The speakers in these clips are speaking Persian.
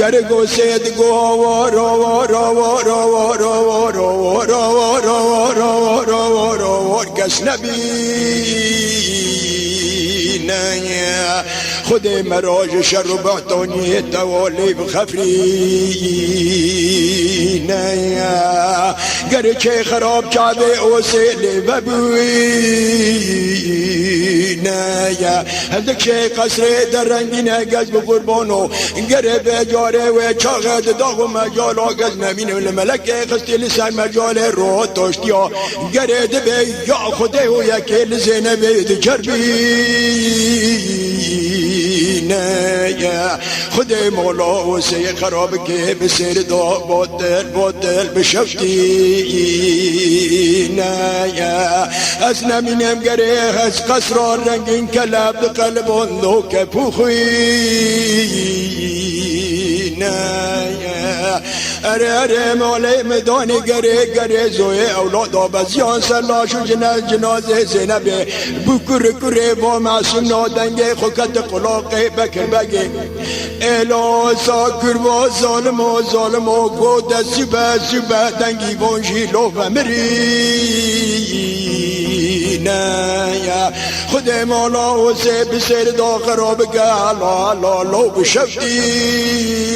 گر گوسید گوار کس نبینه خود مراج شر و بعتانی توالی بخفرینه گر چه خراب کعبه اوسیلی ببوینه هندک چه قصر در رنگینه گز بقربانو گر بجاره و چاقد داغ و مجال آگز نمینه الملک قصدی لسان مجال رو تشتیا گر دبی یا خوده و یکی لزینه دی چربینه خود مولا و سی خراب که بسیر دا باطل بشفتینه از نمینم گره از قصر رنگین کلب قلب اندو که پوخینه اره مولی مدانی گره زوی اولاد آبزیان سرلاش و جنازه زینبه بکر کره با معصوم نادنگه خوکت قلاقه بکر بگه ایلا ساکر و ظالم و گود سبه دنگی بانشی لوف مرینه خود مولا و سی بسیر دا خراب که علا لو بشفتینه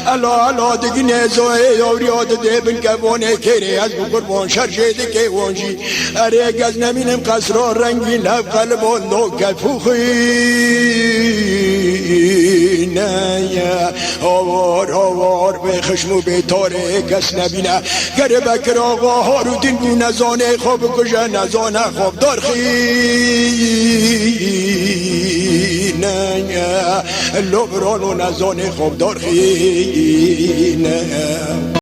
الا دگنه زوی یوریاد دیبن که بانه کره از بقربان شرشه دکه وانجی اره گز نمینم قصرا رنگین لب قلبان دو کفوخینه آوار به خشم و به تاره کس نبینه گر بکر آقا هارودین بو نزانه خواب کشه نزانه خواب دار خینه لبران و نزانه خواب دار خینه